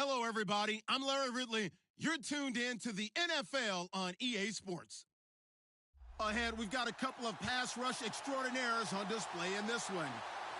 Hello, everybody. I'm Larry Ridley. You're tuned in to the NFL on EA Sports. Ahead, we've got a couple of pass rush extraordinaires on display in this one.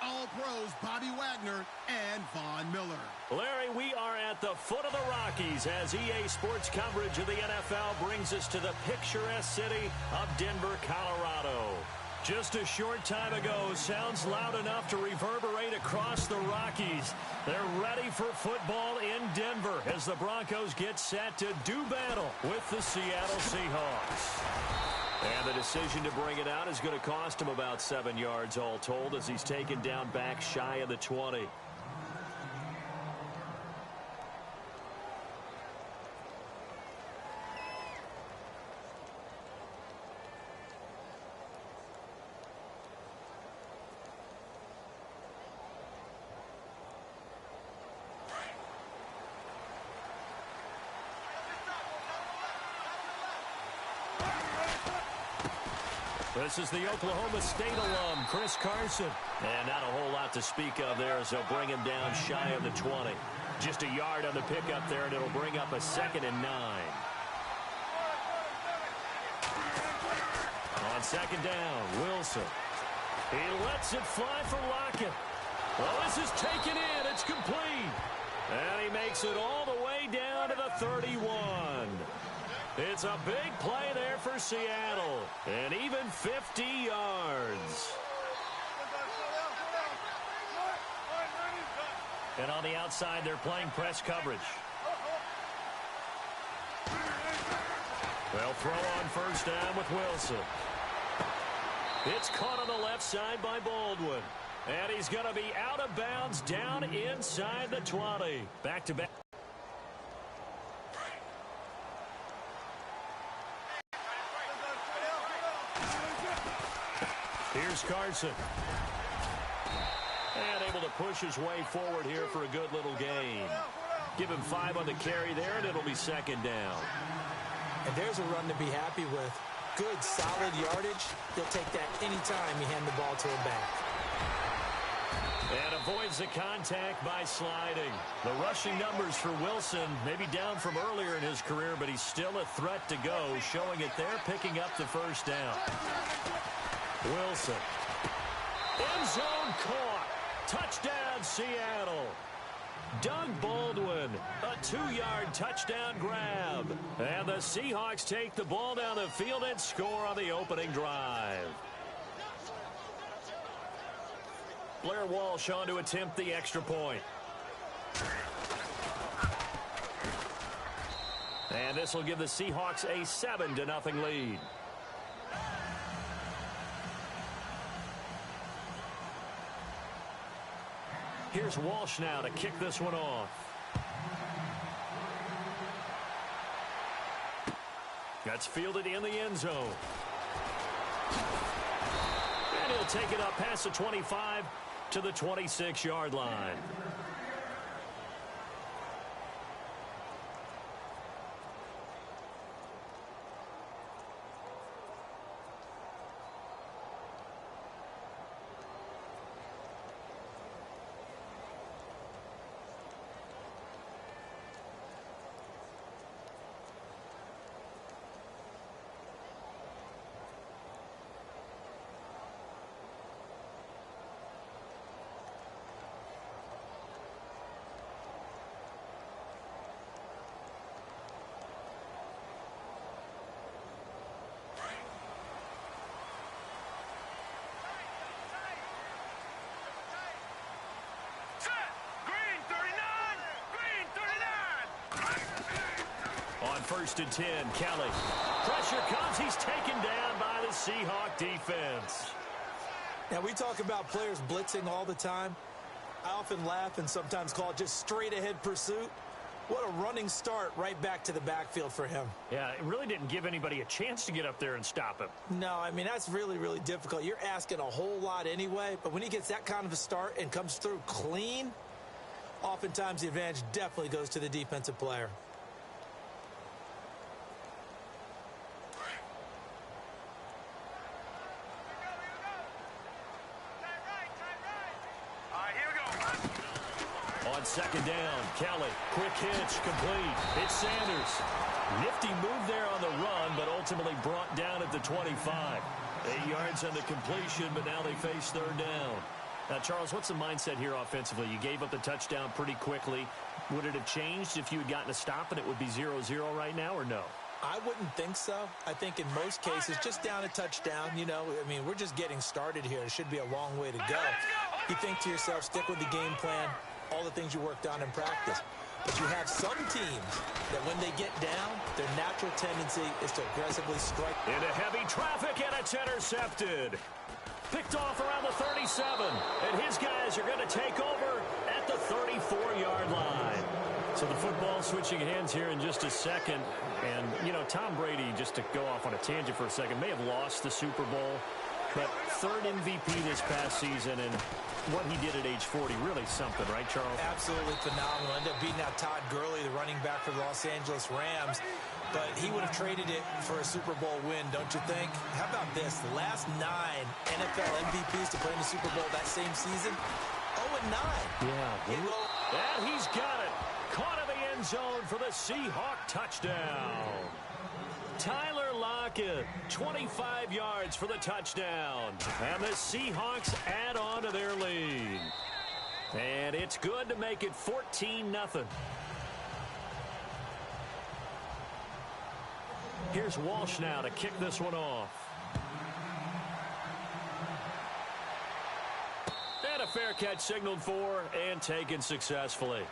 All-Pros Bobby Wagner and Von Miller. Larry, we are at the foot of the Rockies as EA Sports coverage of the NFL brings us to the picturesque city of Denver, Colorado. Just a short time ago, sounds loud enough to reverberate across the Rockies. They're ready for football in Denver as the Broncos get set to do battle with the Seattle Seahawks. And the decision to bring it out is going to cost him about 7 yards all told as he's taken down back shy of the 20. This is the Oklahoma State alum, Chris Carson. And not a whole lot to speak of there as they'll bring him down shy of the 20. Just a yard on the pickup there, and it'll bring up a 2nd and 9. On 2nd down, Wilson. He lets it fly for Lockett. Well, this is taken in. It's complete. And he makes it all the way down to the 31. It's a big play there for Seattle, and even 50 yards. And on the outside, they're playing press coverage. They'll throw on 1st down with Wilson. It's caught on the left side by Baldwin. And he's going to be out of bounds down inside the 20. Back-to-back. Here's Carson. And able to push his way forward here for a good little gain. Give him 5 on the carry there, and it'll be 2nd down. And there's a run to be happy with. Good, solid yardage. He'll take that anytime you hand the ball to him back. And avoids the contact by sliding. The rushing numbers for Wilson may be down from earlier in his career, but he's still a threat to go, showing it there, picking up the 1st down. Wilson. End zone caught. Touchdown, Seattle. Doug Baldwin, a 2-yard touchdown grab. And the Seahawks take the ball down the field and score on the opening drive. Blair Walsh on to attempt the extra point. And this will give the Seahawks a 7-0 lead. Here's Walsh now to kick this one off. That's fielded in the end zone. And he'll take it up past the 25 to the 26-yard line. On 1st and 10, Kelly. Pressure comes. He's taken down by the Seahawk defense. Now, we talk about players blitzing all the time. I often laugh and sometimes call it just straight-ahead pursuit. What a running start right back to the backfield for him. Yeah, it really didn't give anybody a chance to get up there and stop him. No, I mean, that's really, really difficult. You're asking a whole lot anyway, but when he gets that kind of a start and comes through clean, oftentimes the advantage definitely goes to the defensive player. On on second down. Kelly, quick hitch, complete. It's Sanders. Nifty move there on the run, but ultimately brought down at the 25. 8 yards on the completion, but now they face third down. Now, Charles, what's the mindset here offensively? You gave up the touchdown pretty quickly. Would it have changed if you had gotten a stop and it would be 0-0 right now, or no? I wouldn't think so. I think in most cases, just down a touchdown, you know, I mean, we're just getting started here. It should be a long way to go. You think to yourself, stick with the game plan, all the things you worked on in practice. But you have some teams that when they get down, their natural tendency is to aggressively strike. Into heavy traffic, and it's intercepted. Picked off around the 37, and his guys are going to take over at the 34-yard line. So the football switching hands here in just a second. And, you know, Tom Brady, just to go off on a tangent for a second, may have lost the Super Bowl, but third MVP this past season, and what he did at age 40, really something, right, Charles? Absolutely phenomenal. Ended up beating out Todd Gurley, the running back for the Los Angeles Rams. But he would have traded it for a Super Bowl win, don't you think? How about this? The last 9 NFL MVPs to play in the Super Bowl that same season, 0-9. Yeah. And he's got it. Caught in the end zone for the Seahawk touchdown. Tyler Lockett, 25 yards for the touchdown. And the Seahawks add on to their lead. And it's good to make it 14-0. Here's Walsh now to kick this one off. And a fair catch signaled for and taken successfully.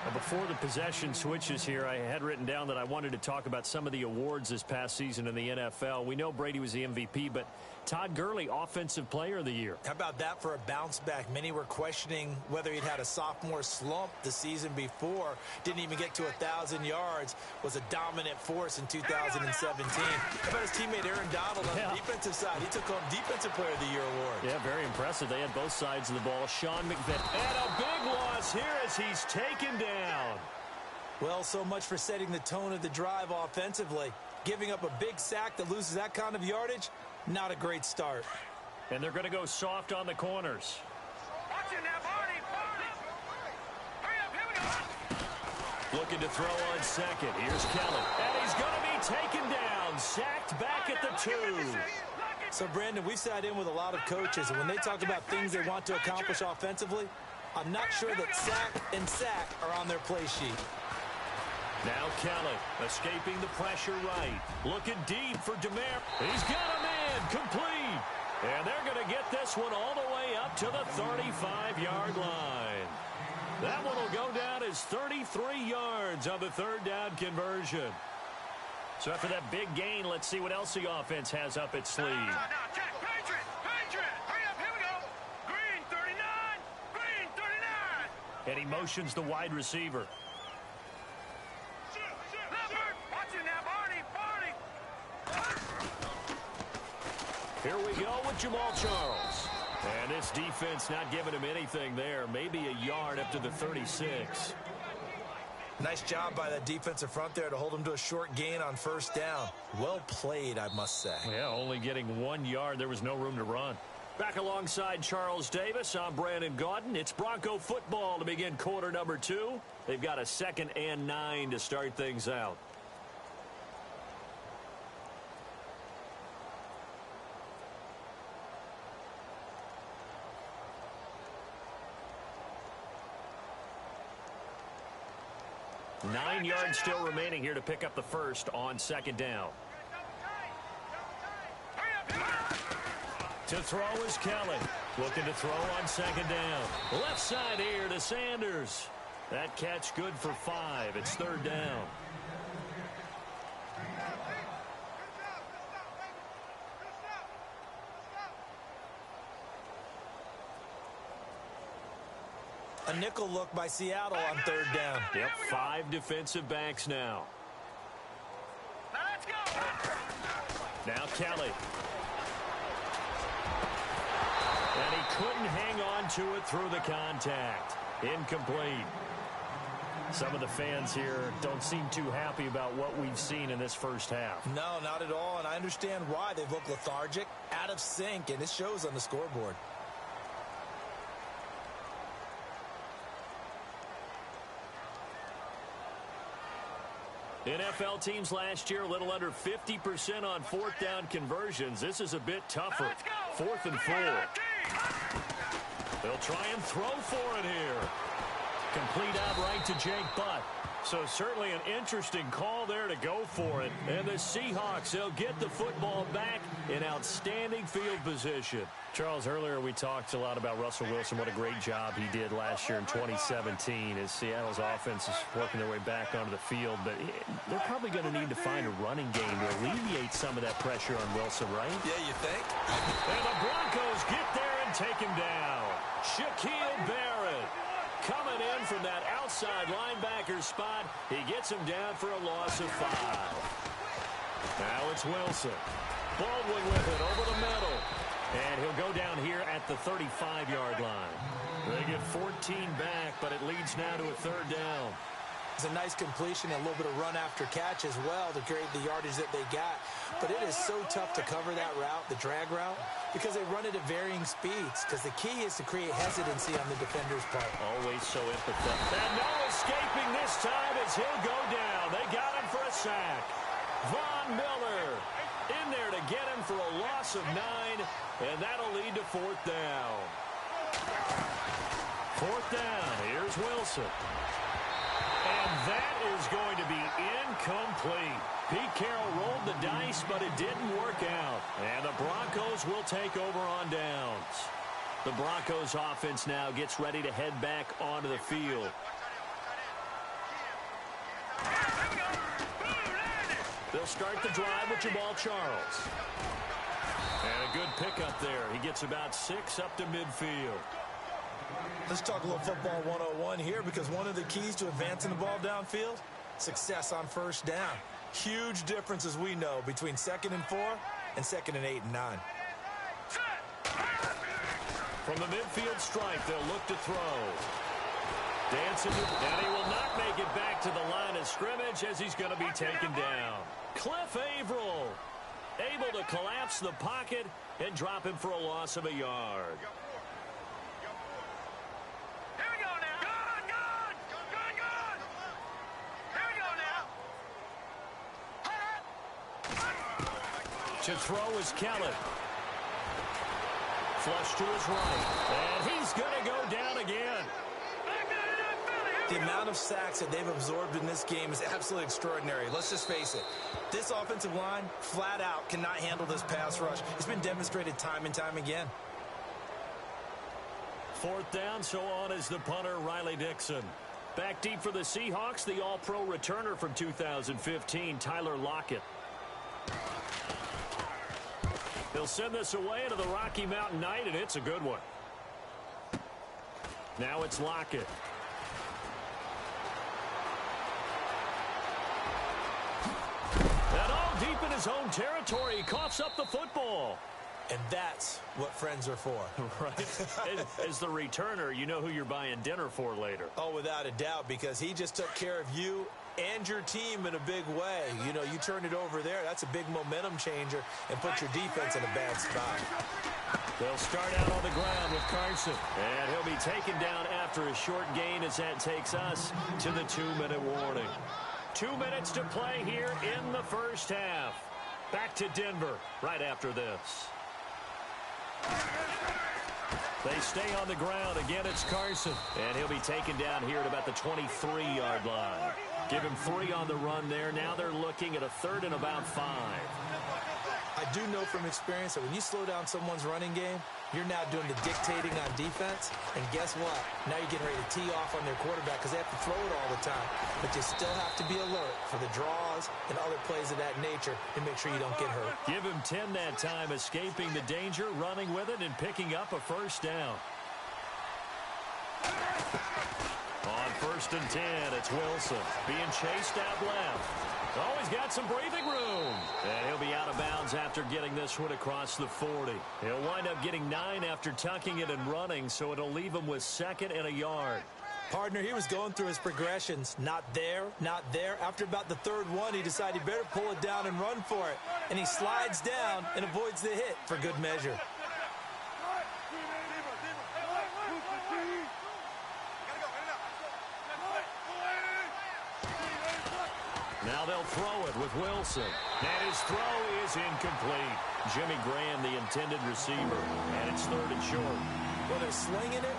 Now, before the possession switches here, I had written down that I wanted to talk about some of the awards this past season in the NFL. We know Brady was the MVP, but Todd Gurley, Offensive Player of the Year. How about that for a bounce back? Many were questioning whether he'd had a sophomore slump the season before. Didn't even get to 1,000 yards. Was a dominant force in 2017. How about his teammate Aaron Donald on the defensive side? He took home Defensive Player of the Year award. Yeah, very impressive. They had both sides of the ball. Sean McVay. And a big loss here as he's taken down. Well, so much for setting the tone of the drive offensively. Giving up a big sack that loses that kind of yardage, not a great start. And they're going to go soft on the corners. Watch it now, Barney. Hurry up, here we go. Looking to throw on second. Here's Kelly. And he's going to be taken down. Sacked back at the 2. So, Brandon, we've sat in with a lot of coaches, and when they talk about things they want to accomplish offensively, I'm not sure that sack and sack are on their play sheet. Now Kelly escaping the pressure right. Looking deep for DeMar. He's got a man complete. And they're going to get this one all the way up to the 35-yard line. That one will go down as 33 yards on the third down conversion. So after that big gain, let's see what else the offense has up its sleeve. Now, check. Patriot. Hurry up, here we go. Green, 39. Green, 39. And he motions the wide receiver. Watch it now, Barney. Here we go with Jamal Charles. And this defense not giving him anything there. Maybe a yard up to the 36. Nice job by that defensive front there to hold him to a short gain on first down. Well played, I must say. Yeah, only getting 1 yard. There was no room to run. Back alongside Charles Davis, I'm Brandon Gaudin. It's Bronco football to begin quarter number 2. They've got a 2nd and 9 to start things out. Nine yards still remaining here to pick up the first on second down. To throw is Kelly. Looking to throw on second down. Left side here to Sanders. That catch good for 5. It's third down. A nickel look by Seattle on third down. Yep, 5 defensive backs now. Now let's go. Now Kelly. And he couldn't hang on to it through the contact. Incomplete. Some of the fans here don't seem too happy about what we've seen in this first half. No, not at all, and I understand why. They've looked lethargic, out of sync, and it shows on the scoreboard. NFL teams last year, a little under 50% on fourth down conversions. This is a bit tougher. 4th and 4. They'll try and throw for it here. Complete out right to Jake Butt. So certainly an interesting call there to go for it. And the Seahawks, they'll get the football back in outstanding field position. Charles, earlier we talked a lot about Russell Wilson, what a great job he did last year in 2017 as Seattle's offense is working their way back onto the field. But they're probably going to need to find a running game to alleviate some of that pressure on Wilson, right? Yeah, you think? And the Broncos get there and take him down. Shaquille Barrett coming in from that outside linebacker spot. He gets him down for a loss of 5. Now it's Wilson. Baldwin with it over the middle. And he'll go down here at the 35-yard line. They get 14 back, but it leads now to a 3rd down. It's a nice completion, a little bit of run after catch as well to create the yardage that they got. But it is so tough to cover that route, the drag route, because they run it at varying speeds. Because the key is to create hesitancy on the defender's part. Always so empathetic. And no escaping this time as he'll go down. They got him for a sack. Von Miller in there to get him for a loss of 9, and that'll lead to 4th down. 4th down. Here's Wilson. And that is going to be incomplete. Pete Carroll rolled the dice, but it didn't work out. And the Broncos will take over on downs. The Broncos offense now gets ready to head back onto the field. They'll start the drive with Jamal Charles. And a good pickup there. He gets about 6 up to midfield. Let's talk a little football 101 here, because one of the keys to advancing the ball downfield, success on 1st down. Huge difference, as we know, between 2nd and 4 and 2nd and 8 and 9. From the midfield strike, they'll look to throw. Dancing, and he will not make it back to the line of scrimmage as he's going to be taken down. Cliff Averill able to collapse the pocket and drop him for a loss of a yard. Here we go now. Good. Here we go now. To throw is Kelly. Flush to his right. And he's going to go down again. The amount of sacks that they've absorbed in this game is absolutely extraordinary. Let's just face it. This offensive line, flat out, cannot handle this pass rush. It's been demonstrated time and time again. 4th down, so on is the punter, Riley Dixon. Back deep for the Seahawks, the all-pro returner from 2015, Tyler Lockett. He'll send this away into the Rocky Mountain Night, and it's a good one. Now it's Lockett. And all deep in his own territory, he coughs up the football. And that's what friends are for. Right. As the returner, you know who you're buying dinner for later. Oh, without a doubt, because he just took care of you and your team in a big way. You know, you turn it over there, that's a big momentum changer, and put your defense in a bad spot. They'll start out on the ground with Carson. And he'll be taken down after a short gain as that takes us to the 2-minute warning. 2 minutes to play here in the first half. Back to Denver right after this. They stay on the ground. Again, it's Carson. And he'll be taken down here at about the 23-yard line. Give him 3 on the run there. Now they're looking at a 3rd and about 5. I do know from experience that when you slow down someone's running game, you're now doing the dictating on defense. And guess what? Now you're getting ready to tee off on their quarterback because they have to throw it all the time. But you still have to be alert for the draws and other plays of that nature to make sure you don't get hurt. Give him 10 that time, escaping the danger, running with it, and picking up a 1st down. On 1st and 10, it's Wilson being chased out left. Oh, he's got some breathing room. And he'll be out of bounds after getting this one across the 40. He'll wind up getting 9 after tucking it and running, so it'll leave him with 2nd and a yard. Partner, he was going through his progressions. Not there, not there. After about the 3rd one, he decided he better pull it down and run for it. And he slides down and avoids the hit for good measure. Now they'll throw it with Wilson. And his throw is incomplete. Jimmy Graham, the intended receiver, and it's 3rd and short. Well, they're slinging it,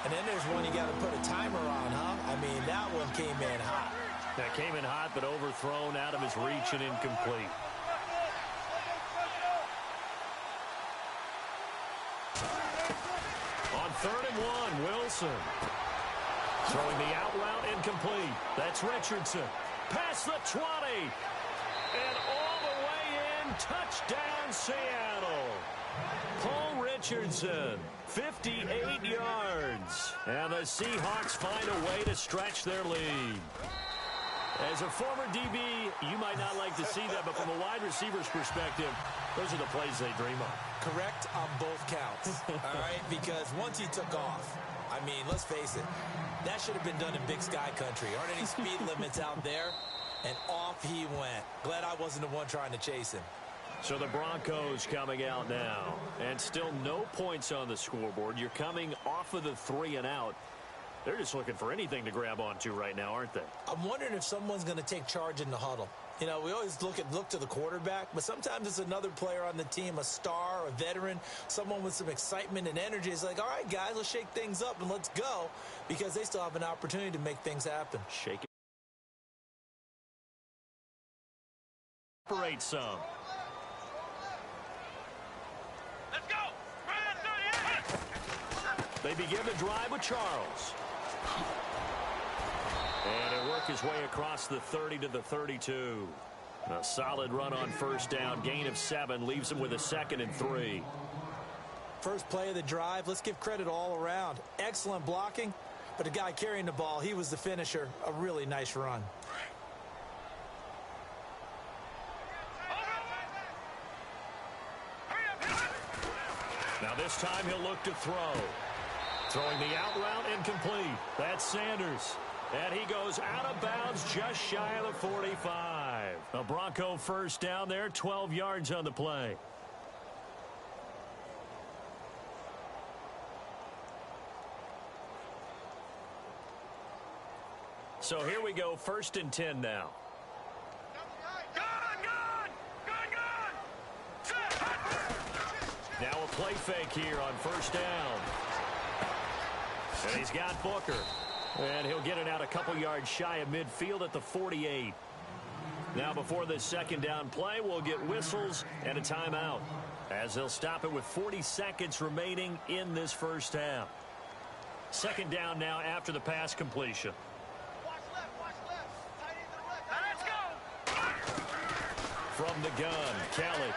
and then there's one you got to put a timer on, huh? I mean, that one came in hot. That came in hot, but overthrown out of his reach and incomplete. On 3rd and 1, Wilson. Throwing the out route incomplete. That's Richardson. Past the 20. And all the way in. Touchdown, Seattle. Paul Richardson, 58 yards. And the Seahawks find a way to stretch their lead. As a former DB, you might not like to see that, but from a wide receiver's perspective, those are the plays they dream of. Correct on both counts, all right? Because once he took off, I mean, let's face it, that should have been done in Big Sky country. Aren't any speed limits out there? And off he went. Glad I wasn't the one trying to chase him. So the Broncos coming out now, and still no points on the scoreboard. You're coming off of the 3 and out. They're just looking for anything to grab onto right now, aren't they? I'm wondering if someone's going to take charge in the huddle. You know, we always look to the quarterback, but sometimes it's another player on the team, a star, a veteran, someone with some excitement and energy. It's like, all right, guys, let's shake things up and let's go, because they still have an opportunity to make things happen. Shake it. Operate some. Let's go. Right at 38. They begin the drive with Charles. And it worked his way across the 30 to the 32. A solid run on 1st down. Gain of 7 leaves him with a 2nd and 3. First play of the drive, let's give credit all around. Excellent blocking, but the guy carrying the ball, he was the finisher. A really nice run. Now this time he'll look to throw. Throwing the out route incomplete. That's Sanders. And he goes out of bounds just shy of the 45. A Bronco 1st down there, 12 yards on the play. So here we go, 1st and 10 now. Now a play fake here on 1st down. And he's got Booker. And he'll get it out a couple yards shy of midfield at the 48. Now before this 2nd down play, we'll get whistles and a timeout, as they'll stop it with 40 seconds remaining in this 1st half. 2nd down now after the pass completion. Watch left. Tight end to the left. Let's go. From the gun, Kelly.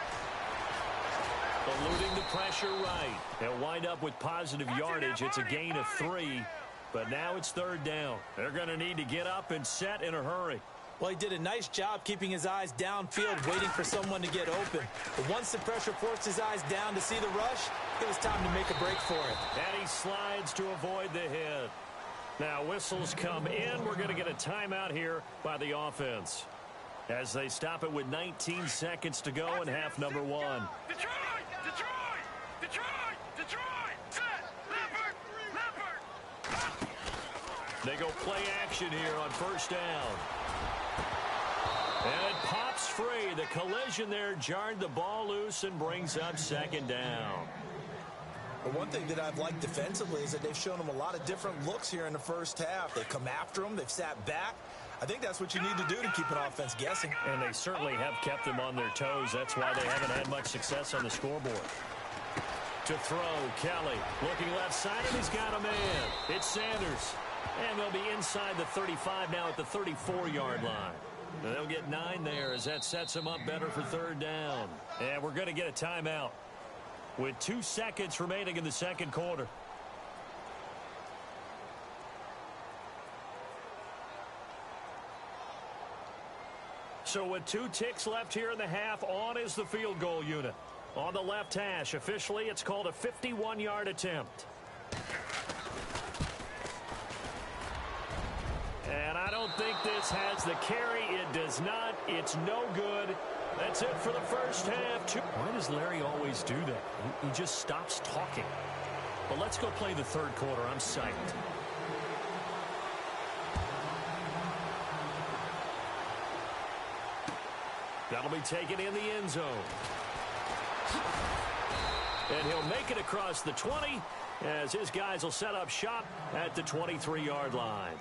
Eluding the pressure right. They'll wind up with positive yardage. It's a gain of 3, but now it's 3rd down. They're going to need to get up and set in a hurry. Well, he did a nice job keeping his eyes downfield, waiting for someone to get open. But once the pressure forced his eyes down to see the rush, it was time to make a break for it. And he slides to avoid the hit. Now whistles come in. We're going to get a timeout here by the offense, as they stop it with 19 seconds to go in half number 1. Detroit! Set! Leopard! They go play action here on 1st down. And it pops free. The collision there jarred the ball loose and brings up 2nd down. But one thing that I've liked defensively is that they've shown them a lot of different looks here in the 1st half. They've come after them. They've sat back. I think that's what you need to do to keep an offense guessing. And they certainly have kept them on their toes. That's why they haven't had much success on the scoreboard. To throw, Kelly looking left side, and he's got a man. It's Sanders. And they'll be inside the 35 now at the 34-yard line. And they'll get 9 there as that sets them up better for 3rd down. And we're going to get a timeout with 2 seconds remaining in the 2nd quarter. So with 2 ticks left here in the half, on is the field goal unit. On the left hash, officially, it's called a 51-yard attempt. And I don't think this has the carry. It does not. It's no good. That's it for the 1st half. Why does Larry always do that? He just stops talking. But let's go play the 3rd quarter. I'm psyched. That'll be taken in the end zone. And he'll make it across the 20 as his guys will set up shop at the 23-yard line.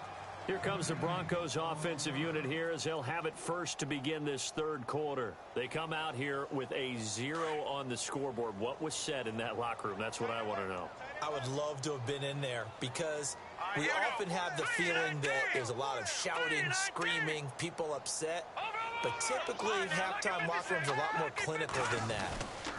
Here comes the Broncos offensive unit here as they'll have it first to begin this third quarter. They come out here with a 0 on the scoreboard. What was said in that locker room? That's what I want to know. I would love to have been in there because we often have the feeling that there's a lot of shouting, screaming, people upset. But typically, halftime locker rooms are a lot more clinical than that.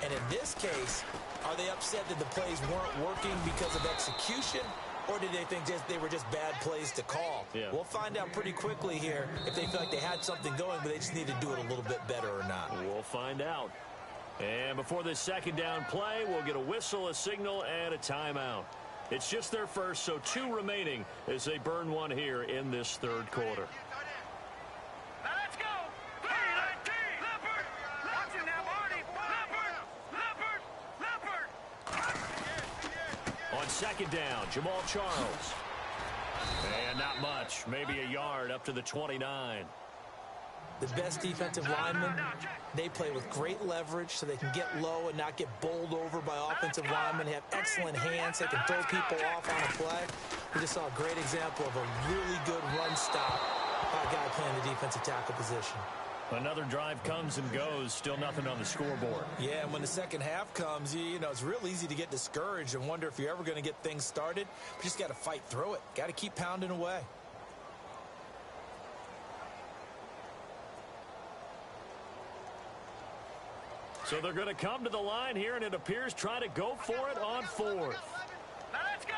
And in this case, are they upset that the plays weren't working because of execution? Or did they think they were just bad plays to call? Yeah. We'll find out pretty quickly here if they feel like they had something going, but they just need to do it a little bit better or not. We'll find out. And before this second down play, we'll get a whistle, a signal, and a timeout. It's just their first, so 2 remaining as they burn one here in this third quarter. Now let's go. Leopard. Watch it now, Marty. Leopard. On second down, Jamal Charles. And not much, maybe a yard up to the 29. The best defensive linemen, they play with great leverage so they can get low and not get bowled over by offensive linemen. They have excellent hands. They can throw people off on a play. We just saw a great example of a really good run stop by a guy playing the defensive tackle position. Another drive comes and goes, still nothing on the scoreboard. Yeah, and when the second half comes, you know, it's real easy to get discouraged and wonder if you're ever going to get things started. You just got to fight through it. Got to keep pounding away. So they're going to come to the line here, and it appears try to go for it on 4th. Now let's go.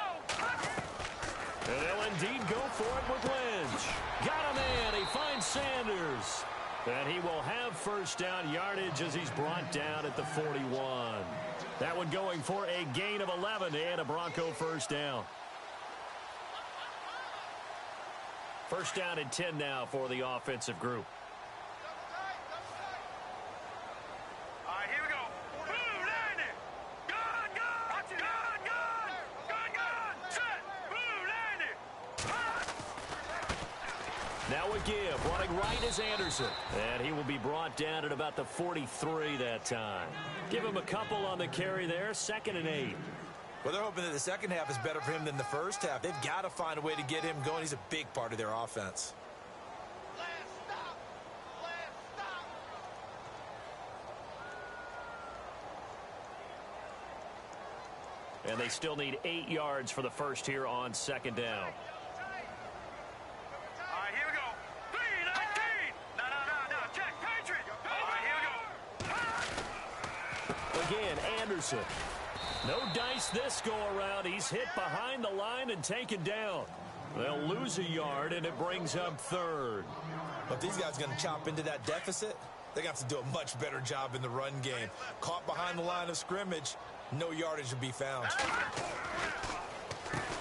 And they'll indeed go for it with Lynch. Got a man. He finds Sanders. And he will have first down yardage as he's brought down at the 41. That one going for a gain of 11 and a Bronco first down. First down and 10 now for the offensive group. All right, here we go. Blue, landing. Gun. Watch it. Gun. Set. Blue, landing. Now a give. Running right is Anderson. And he will be brought down at about the 43 that time. Give him a couple on the carry there. 2nd and 8. Well, they're hoping that the second half is better for him than the first half. They've got to find a way to get him going. He's a big part of their offense. And they still need 8 yards for the first here on second down. All right, here we go. 3-19. No. Check. Patriot. All right, here we go. Again, Anderson. No dice this go-around. He's hit behind the line and taken down. They'll lose a yard, and it brings up 3rd. But these guys are going to chop into that deficit. They're going to have to do a much better job in the run game. Caught behind the line of scrimmage, no yardage will be found.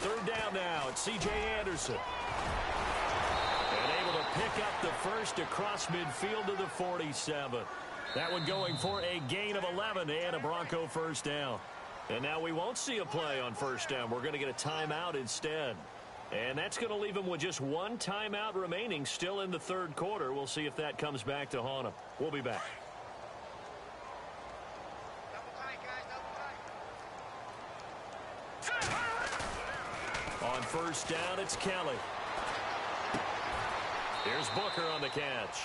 3rd down now. It's C.J. Anderson. And able to pick up the first across midfield to the 47. That one going for a gain of 11 and a Bronco first down. And now we won't see a play on first down. We're going to get a timeout instead. And that's going to leave him with just 1 timeout remaining still in the third quarter. We'll see if that comes back to haunt him. We'll be back. On first down, it's Kelly. Here's Booker on the catch.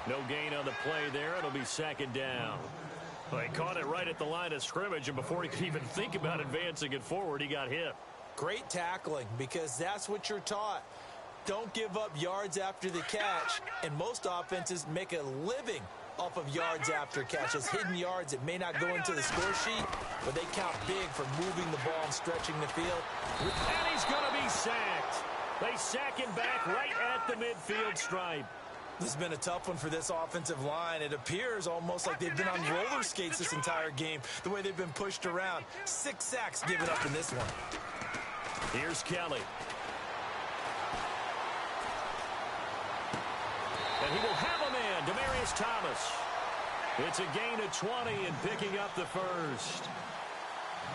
No gain on the play there. It'll be 2nd down. Well, he caught it right at the line of scrimmage, and before he could even think about advancing it forward, he got hit. Great tackling, because that's what you're taught. Don't give up yards after the catch, and most offenses make a living off of yards after catches. Hidden yards that may not go into the score sheet, but they count big for moving the ball and stretching the field. And he's going to be sacked. They sack him back right at the midfield stripe. This has been a tough one for this offensive line. It appears almost like they've been on roller skates this entire game, the way they've been pushed around. 6 sacks given up in this one. Here's Kelly. And he will have a man, Demaryius Thomas. It's a gain of 20 and picking up the first.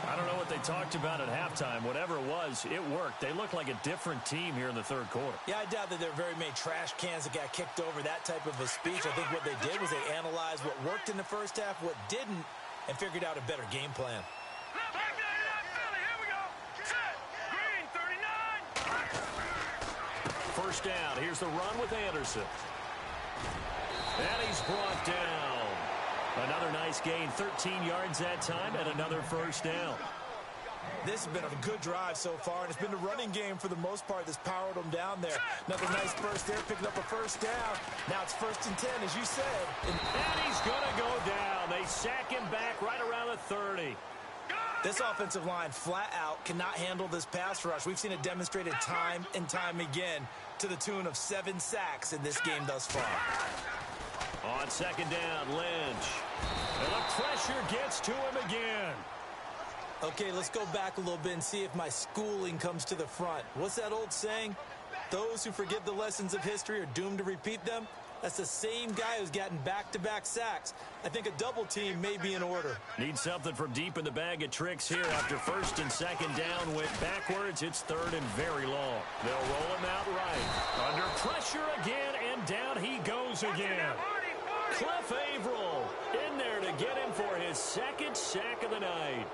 I don't know what they talked about at halftime. Whatever it was, it worked. They looked like a different team here in the third quarter. Yeah, I doubt that there are very many trash cans that got kicked over, that type of a speech. I think what they did was they analyzed what worked in the first half, what didn't, and figured out a better game plan. First down. Here's the run with Anderson. And he's brought down. Another nice gain, 13 yards that time, and another first down. This has been a good drive so far, and it's been the running game for the most part that's powered them down there. Another nice burst there, picking up a first down. Now it's 1st and 10, as you said. And he's going to go down. They sack him back right around the 30. This offensive line flat out cannot handle this pass rush. We've seen it demonstrated time and time again to the tune of 7 sacks in this game thus far. On second down, Lynch. And the pressure gets to him again. Okay, let's go back a little bit and see if my schooling comes to the front. What's that old saying? Those who forget the lessons of history are doomed to repeat them. That's the same guy who's gotten back-to-back sacks. I think a double team may be in order. Need something from deep in the bag of tricks here. After 1st and 2nd down went backwards, it's 3rd and very long. They'll roll him out right. Under pressure again, and down he goes again. Cliff Averill in there to get him for his 2nd sack of the night.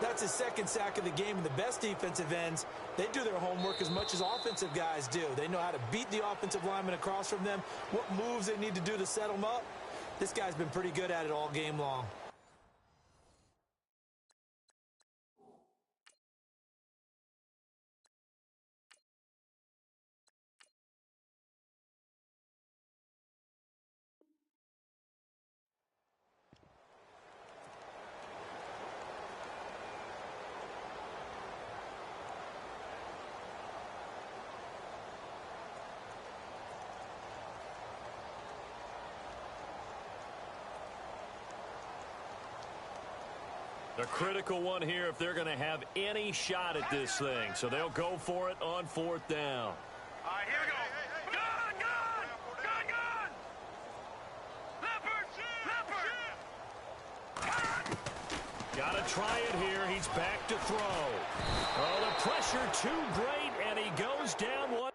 That's his 2nd sack of the game, and the best defensive ends, they do their homework as much as offensive guys do. They know how to beat the offensive lineman across from them, what moves they need to do to set them up. This guy's been pretty good at it all game long. A critical one here if they're going to have any shot at this thing. So they'll go for it on 4th down. All right, here we go. Gun! Leopard! Got to try it here. He's back to throw. Oh, the pressure too great, and he goes down one.